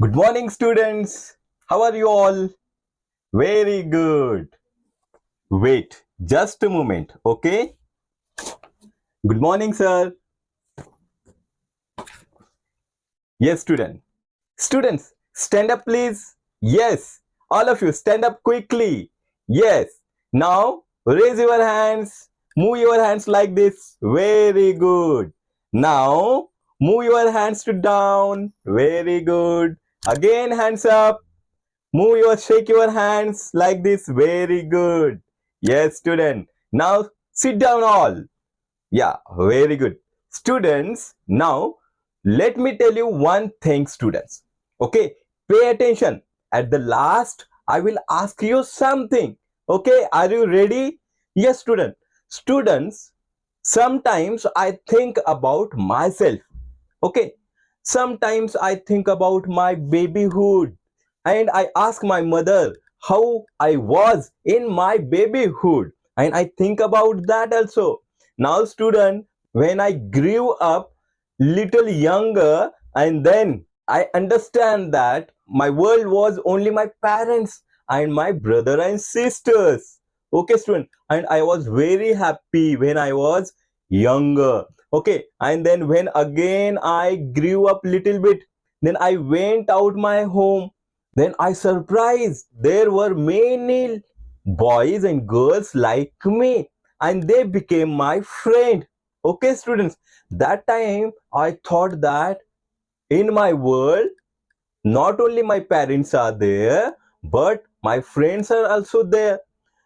Good morning, students. How are you all? Very good. Wait, just a moment, okay? Good morning, sir. Yes, student. Students, stand up, please. Yes, all of you, stand up quickly. Yes. Now, raise your hands. Move your hands like this. Very good. Now, move your hands to down. Very good. Again, hands up. Shake your hands like this. Very good. Yes, student. Now sit down all. Yeah, very good. Students, now let me tell you one thing, students. Okay, pay attention. At the last, I will ask you something. Okay, are you ready? Yes, student. Students, sometimes I think about myself. Okay, sometimes I think about my babyhood and I ask my mother how I was in my babyhood, and I think about that also. Now, student, when I grew up little younger, and then I understand that my world was only my parents and my brother and sisters. Okay, student, and I was very happy when I was younger. Okay, and then when again I grew up little bit, then I went out my home, then I surprised there were many boys and girls like me, and they became my friend. Okay, students, that time I thought that in my world not only my parents are there, but my friends are also there.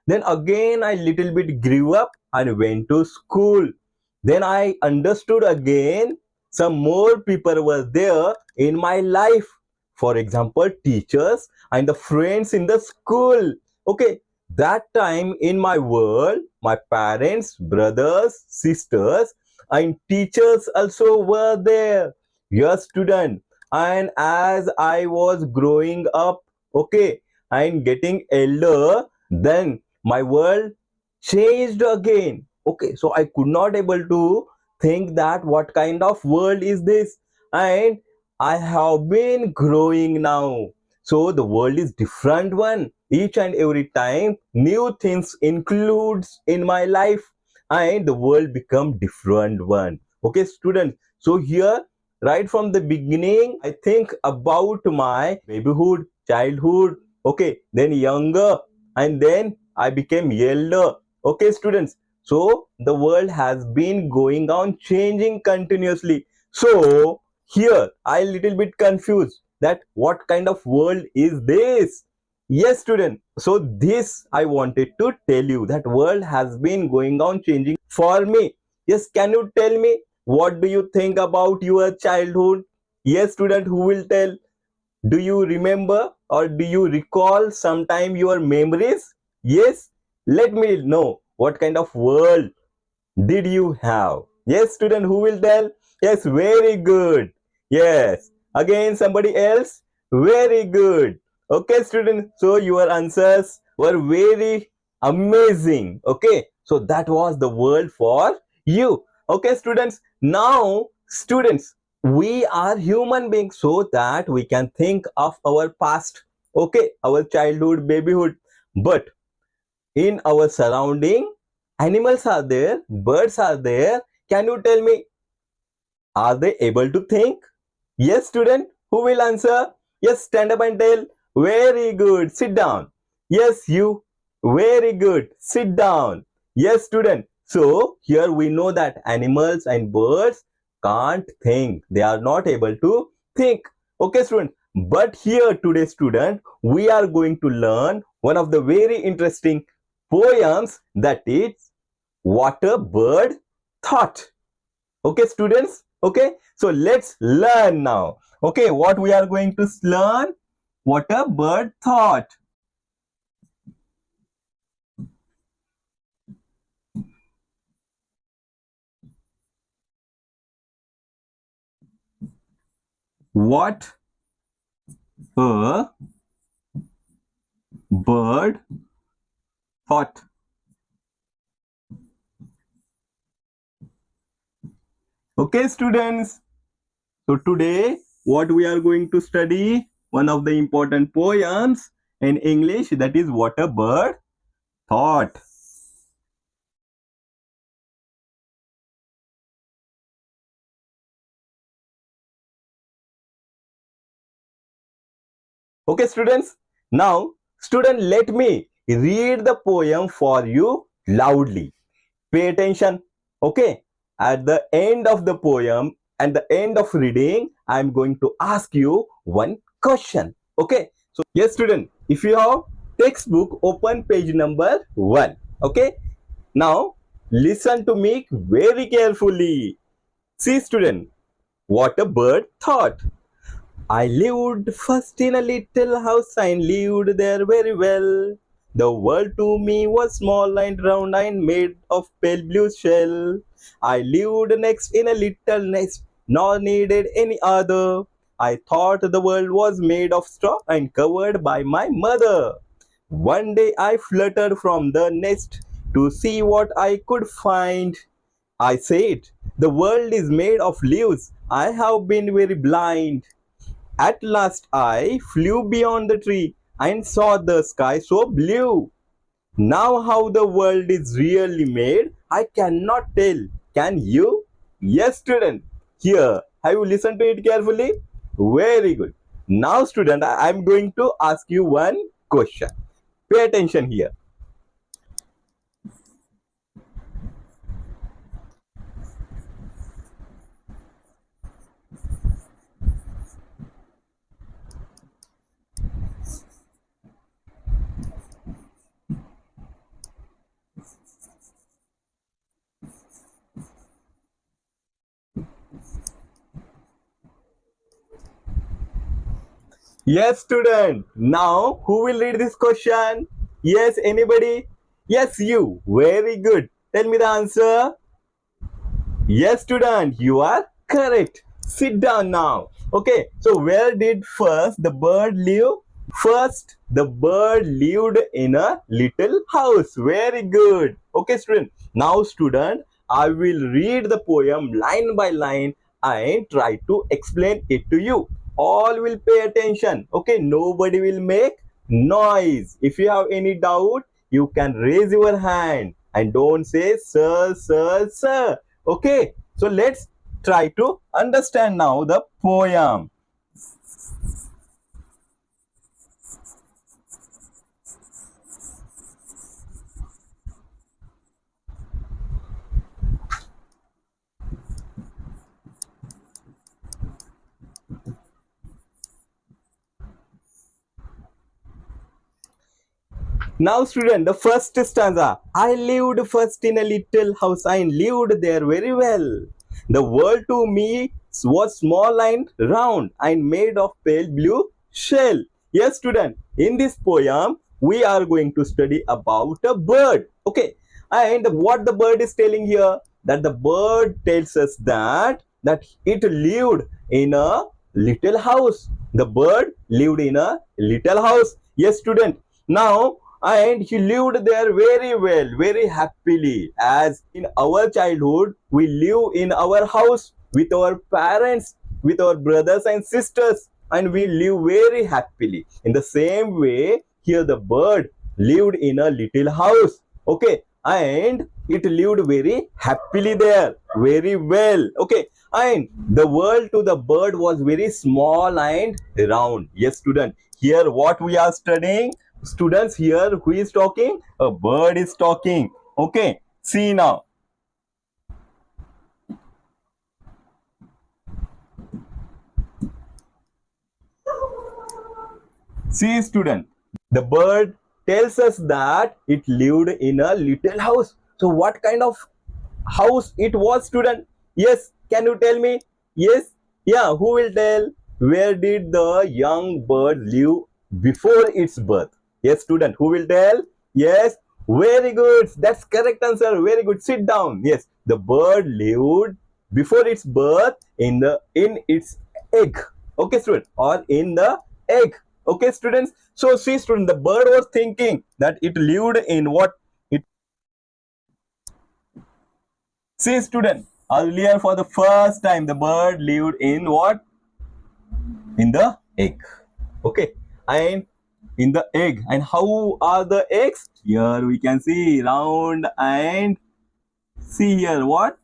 Then again I little bit grew up and went to school. Then I understood again some more people were there in my life. For example, teachers and the friends in the school. Okay, that time in my world, my parents, brothers, sisters, and teachers also were there. Your student. And as I was growing up, okay, and getting elder, then my world changed again. Okay, so I could not able to think that what kind of world is this, and I have been growing now, so the world is different one. Each and every time new things includes in my life, and the world become different one. Okay, students, so here right from the beginning I think about my babyhood, childhood, okay, then younger, and then I became elder. Okay, students, so the world has been going on changing continuously. So here I little bit confused that what kind of world is this. Yes, student, so this I wanted to tell you that world has been going on changing for me. Yes, can you tell me what do you think about your childhood? Yes, student, who will tell? Do you remember or do you recall sometime your memories? Yes, let me know what kind of world did you have? Yes, student, who will tell? Yes, very good. Yes, again somebody else? Very good. Okay, student, so your answers were very amazing. Okay, so that was the world for you. Okay, students, now students, we are human beings, so that we can think of our past, okay, our childhood, babyhood, but in our surrounding animals are there, birds are there. Can you tell me, are they able to think? Yes, student, who will answer? Yes, stand up and tell. Very good, sit down. Yes, you. Very good, sit down. Yes, student, so here we know that animals and birds can't think, they are not able to think. Okay, student, but here today, student, we are going to learn one of the very interesting poems, that is what a bird thought. Okay, students, okay, so let's learn now. Okay, what we are going to learn? What a bird thought. What a bird thought. Okay, students, so today what we are going to study? one of the important poems in English, that is What a Bird Thought. Okay, students. Now, student, let me read the poem for you loudly. Pay attention. Okay. At the end of the poem, at the end of reading, I'm going to ask you one question. Okay. So, yes, student, if you have textbook, open page number 1. Okay. Now, listen to me very carefully. See, student, what a bird thought. I lived first in a little house and lived there very well. The world to me was small and round and made of pale blue shell. I lived next in a little nest, nor needed any other. I thought the world was made of straw and covered by my mother. One day I fluttered from the nest to see what I could find. I said, the world is made of leaves. I have been very blind. At last I flew beyond the tree and saw the sky so blue. Now how the world is really made, I cannot tell. Can you? Yes, student. Here, have you listened to it carefully? Very good. Now, student, I am going to ask you one question. Pay attention here. Yes, student. Now, who will read this question? Yes, anybody? Yes, you. Very good. Tell me the answer. Yes, student, you are correct. Sit down now. Okay, so where did first the bird live? First, the bird lived in a little house. Very good. Okay, student. Now, student, I will read the poem line by line and try to explain it to you. All will pay attention. Okay, nobody will make noise. If you have any doubt, you can raise your hand and don't say sir, sir, sir. Okay, so let's try to understand now the poem. Now, student, the first stanza. I lived first in a little house and lived there very well. The world to me was small and round and made of pale blue shell. Yes, student, in this poem, we are going to study about a bird. Okay, and what the bird is telling here, that the bird tells us that it lived in a little house. The bird lived in a little house. Yes, student. Now, and he lived there very well, very happily. As in our childhood, we live in our house with our parents, with our brothers and sisters, and we live very happily. In the same way, here the bird lived in a little house. Okay, and it lived very happily there, very well. Okay, and the world to the bird was very small and round. Yes, student. Here, what we are studying, students, here who is talking? A bird is talking. Okay, see now. See, student, the bird tells us that it lived in a little house. So what kind of house it was, student? Yes, can you tell me? Yes, yeah, who will tell? Where did the young bird live before its birth? Yes, student, who will tell? Yes, very good. That's correct answer. Very good. Sit down. Yes, the bird lived before its birth in its egg. Okay, student, or in the egg. Okay, students. So see, student, the bird was thinking that it lived in what? It See, student, earlier for the first time, the bird lived in what? In the egg. Okay, and in the egg, and how are the eggs? Here we can see round, and see here what?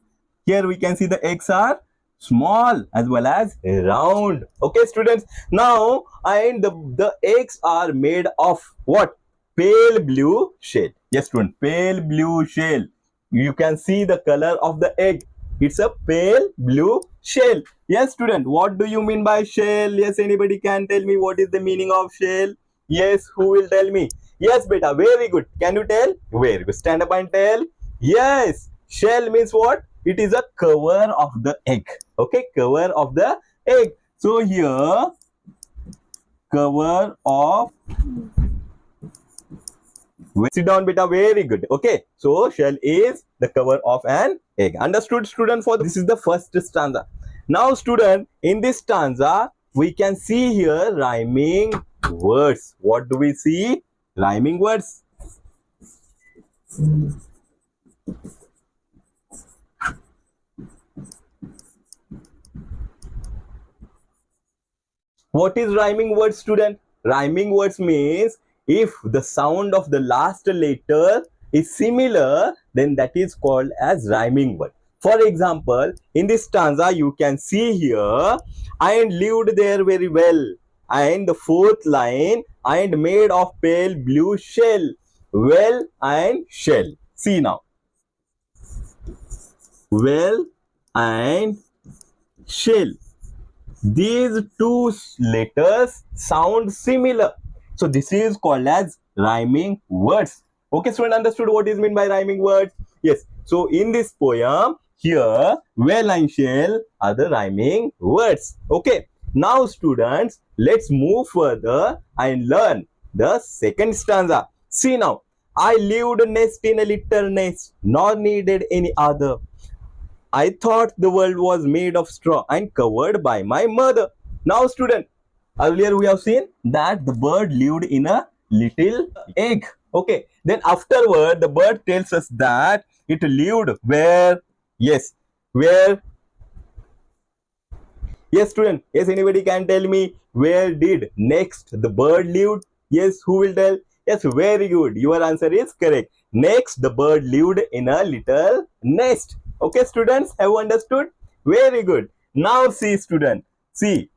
Here we can see the eggs are small as well as round. Okay, students. Now, and the eggs are made of what? Pale blue shell. Yes, student. Pale blue shell. You can see the color of the egg. It's a pale blue shell. Yes, student. What do you mean by shell? Yes, anybody can tell me what is the meaning of shell? Yes, who will tell me? Yes, beta. Very good. Can you tell? Very good. Stand up and tell. Yes, shell means what? It is a cover of the egg. Okay, cover of the egg. So here, cover of. Sit down, beta. Very good. Okay, so shell is the cover of an egg. Understood, student? For this is the first stanza. Now, student, in this stanza, we can see here rhyming words. What do we see? Rhyming words. What is rhyming words, student? Rhyming words means if the sound of the last letter is similar, then that is called as rhyming word. For example, in this stanza, you can see here, and lived there very well. And the fourth line, and made of pale blue shell. Well and shell. See now. Well and shell. These two letters sound similar. So this is called as rhyming words. Okay, student, understood what is meant by rhyming words? Yes. So in this poem, here, well and shell are the rhyming words. Okay. Now, students, let's move further and learn the second stanza. See now. I lived nest in a little nest, nor needed any other. I thought the world was made of straw and covered by my mother. Now, student, earlier we have seen that the bird lived in a little egg. Okay. Then afterward, the bird tells us that it lived where? Yes. Where? Yes, student. Yes, anybody can tell me where did next the bird lived? Yes, who will tell? Yes, very good. Your answer is correct. Next, the bird lived in a little nest. Okay, students, have you understood? Very good. Now, see, student. See.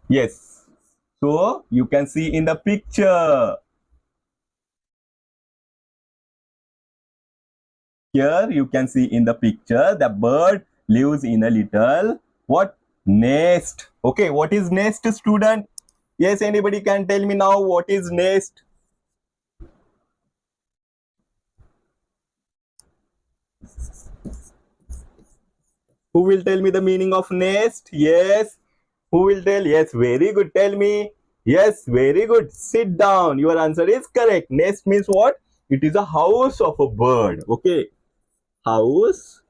Yes. So, you can see in the picture. Here, you can see in the picture, the bird lives in a little, what? Nest. Okay, what is nest, student? Yes, anybody can tell me now what is nest? Who will tell me the meaning of nest? Yes. Who will tell? Yes, very good. Tell me. Yes, very good. Sit down. Your answer is correct. Nest means what? It is a house of a bird. Okay. House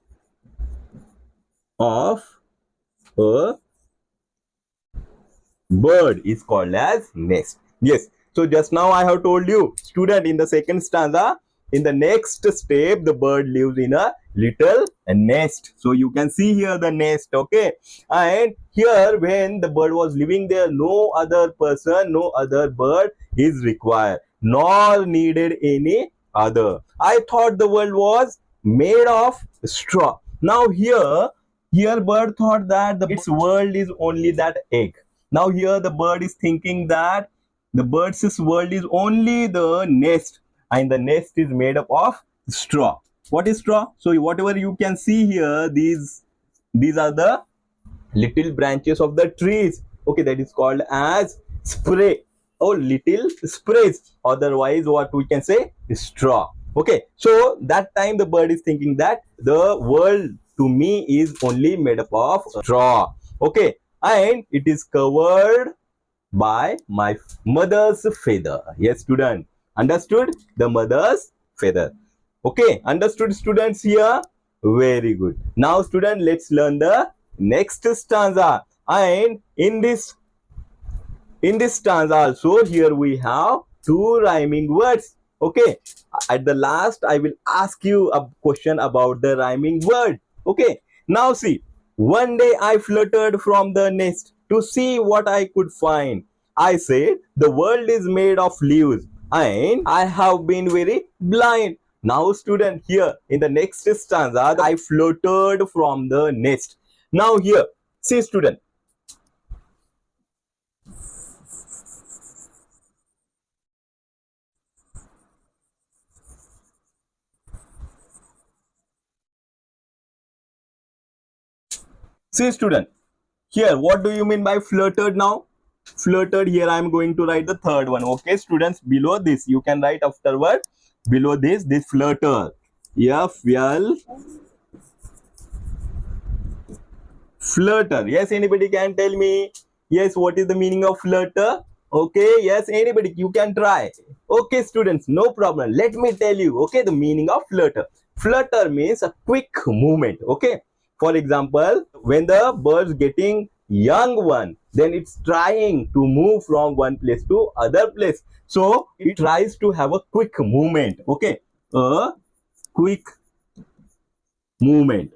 of a bird is called as nest. Yes. So just now I have told you, student, in the second stanza, in the next step, the bird lives in a little nest. So you can see here the nest. Okay. And here when the bird was living there, no other person, no other bird is required, nor needed any other. I thought the world was made of straw. Now here bird thought that its world is only that egg. Now here the bird is thinking that the bird's world is only the nest, and the nest is made up of straw. What is straw? So whatever you can see here, these are the little branches of the trees. Okay, that is called as spray or little sprays. Otherwise, what we can say is straw. Okay, so that time the bird is thinking that the world to me is only made up of straw. Okay, and it is covered by my mother's feather. Yes, student. Understood? The mother's feather. Okay, understood, students here? Very good. Now, student, let's learn the next stanza. And in this stanza also, here we have two rhyming words. Okay, at the last, I will ask you a question about the rhyming word. Okay, now see. One day I fluttered from the nest to see what I could find. I said, the world is made of leaves and I have been very blind. Now, student, here in the next stanza, I floated from the nest. Now, here, see, student. See, student, here, what do you mean by fluttered now? Fluttered, here I am going to write the third one. Okay, students, below this, you can write afterward. Below this flutter. F-L, flutter. Yes, anybody can tell me? Yes, what is the meaning of flutter? Okay, yes, anybody, you can try. Okay, students, no problem. Let me tell you, okay, the meaning of flutter. Flutter means a quick movement, okay? For example, when the bird's getting young one, then it's trying to move from one place to other place. So, it tries to have a quick movement, okay? A quick movement.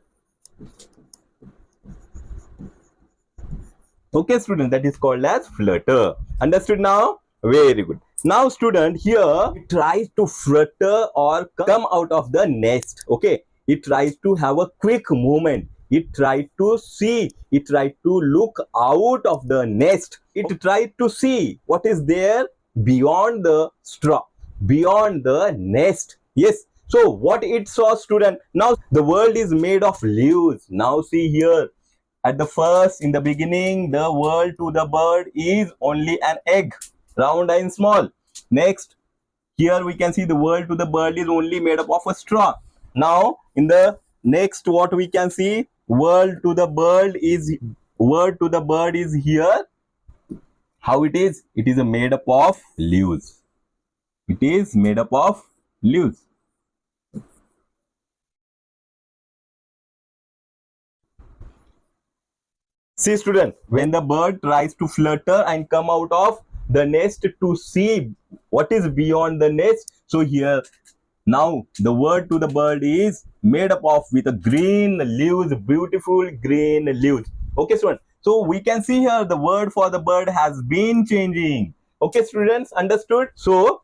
Okay, student, that is called as flutter. Understood now? Very good. Now, student, here it tries to flutter or come out of the nest. Okay, it tries to have a quick movement. It tried to see. It tried to look out of the nest. It tried to see what is there beyond the straw, beyond the nest. Yes. So, what it saw, student? Now, the world is made of leaves. Now, see here. At the first, in the beginning, the world to the bird is only an egg, round and small. Next, here we can see the world to the bird is only made up of a straw. Now, in the next, what we can see, world to the bird is here. How it is? It is made up of leaves. It is made up of leaves. See, student, when the bird tries to flutter and come out of the nest to see what is beyond the nest, so here now the word to the bird is made up of with a green leaves, beautiful green leaves. Okay, student. So we can see here the word for the bird has been changing. Okay, students, understood? So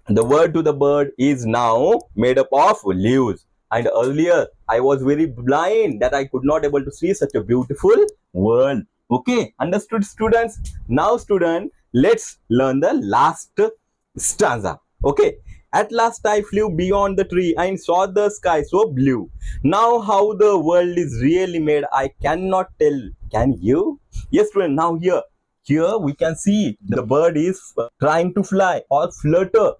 the word to the bird is now made up of leaves. And earlier I was very blind that I could not able to see such a beautiful world. Okay, understood, students? Now, student, let's learn the last stanza. Okay, at last I flew beyond the tree and saw the sky so blue. Now how the world is really made, I cannot tell. Can you? Yes, student. Now here we can see the bird is trying to fly or flutter.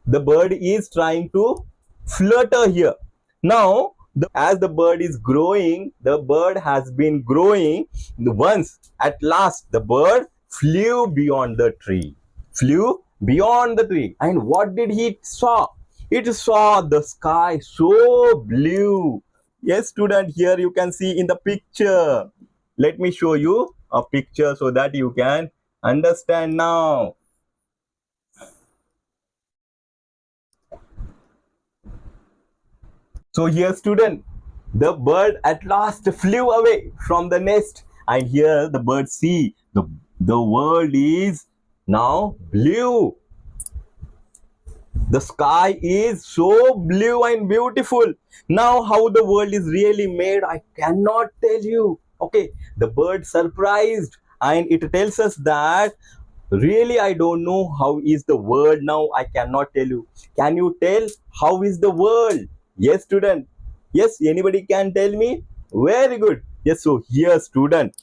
The bird is trying to flutter here. Now, as the bird is growing, the bird has been growing. Once, at last, the bird flew beyond the tree. Flew beyond the tree. And what did he saw? It saw the sky so blue. Yes, student, here you can see in the picture. Let me show you a picture so that you can understand now. So here, student, the bird at last flew away from the nest, and here the bird see the world is now blue. The sky is so blue and beautiful. Now how the world is really made, I cannot tell you. Okay, the bird surprised and it tells us that really I don't know how is the world now. I cannot tell you. Can you tell how is the world? Yes, student. Yes, anybody can tell me? Very good. Yes, so here, student.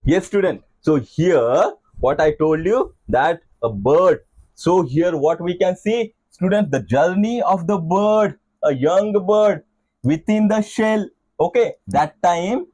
Yes, student. So here, what I told you that a bird. So here, what we can see, student, the journey of the bird, a young bird within the shell. Okay, that time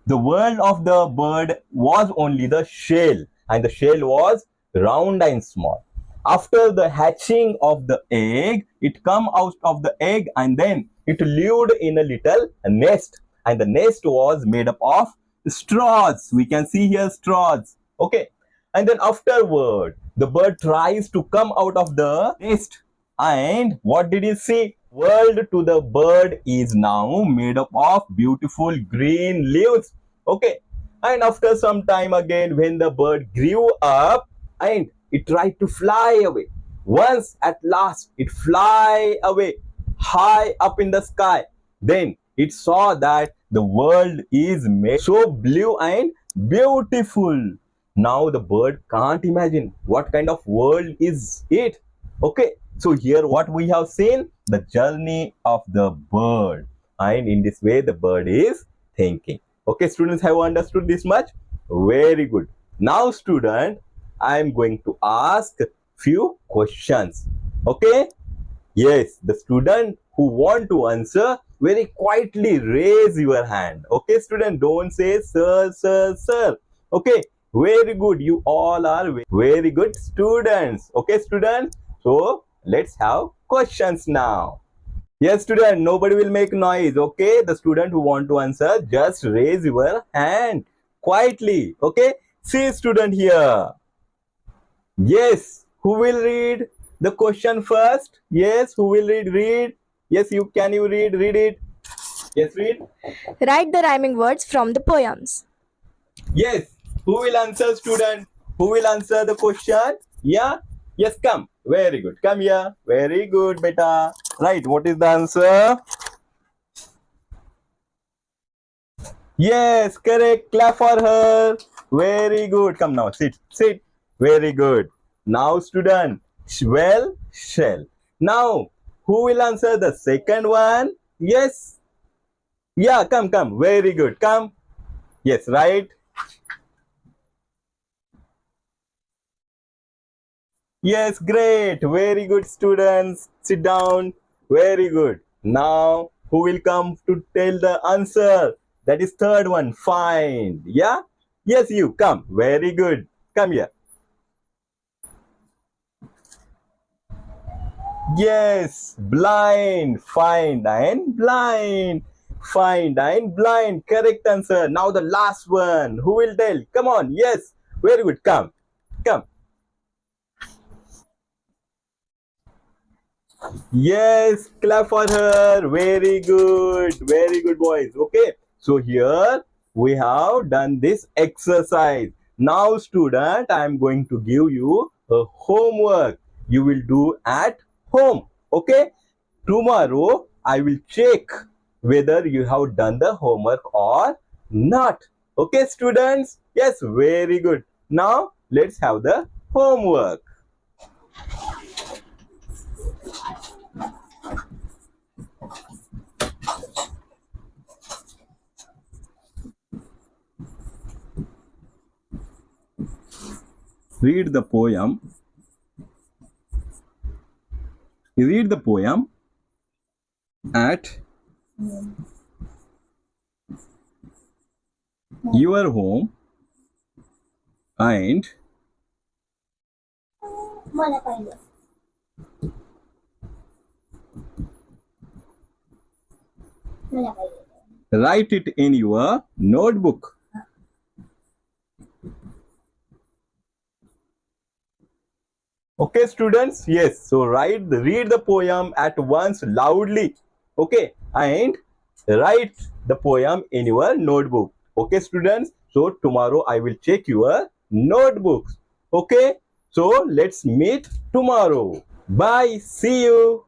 the world of the bird was only the shell, and the shell was round and small. After the hatching of the egg, it come out of the egg and then it lived in a little nest, and the nest was made up of straws. We can see here straws. Okay, and then afterward the bird tries to come out of the nest, and what did he see? World to the bird is now made up of beautiful green leaves. Okay. And after some time again, when the bird grew up and it tried to fly away. Once at last it fly away high up in the sky. Then it saw that the world is made so blue and beautiful. Now the bird can't imagine what kind of world is it. Okay, so here what we have seen, the journey of the bird, and in this way the bird is thinking. Okay, students, have understood this much? Very good. Now student, I am going to ask few questions. Okay, yes, the student who want to answer, very quietly raise your hand. Okay, student, don't say sir, sir, sir. Okay, very good. You all are very good students. Okay, students. So let's have questions now. Yes, student, nobody will make noise. Okay, the student who want to answer, just raise your hand quietly. Okay, see student here. Yes, who will read the question first? Yes, who will read? Read. Yes, you can you read? Read it. Yes, read. Write the rhyming words from the poems. Yes, who will answer, student? Who will answer the question? Yeah. Yes, come. Very good. Come here. Very good, beta. Right. What is the answer? Yes, correct. Clap for her. Very good. Come now. Sit. Sit. Very good. Now, student. Well, shall. Now, who will answer the second one? Yes. Yeah, come, come. Very good. Come. Yes, right. Yes, great. Very good, students. Sit down. Very good. Now, who will come to tell the answer? That is third one. Find. Yeah? Yes, you. Come. Very good. Come here. Yes, blind, find and blind. Find and blind. Correct answer. Now the last one. Who will tell? Come on. Yes. Very good. Come. Come. Yes. Clap for her. Very good. Very good, boys. Okay. So here we have done this exercise. Now, student, I am going to give you a homework. You will do at home. Okay. Tomorrow I will check whether you have done the homework or not. Okay, students? Yes, very good. Now let's have the homework. Read the poem. Read the poem at your home and write it in your notebook. Okay, students? Yes. So read the poem at once loudly. Okay, and write the poem in your notebook. Okay, students? So tomorrow I will check your notebooks. Okay, so let's meet tomorrow. Bye. See you.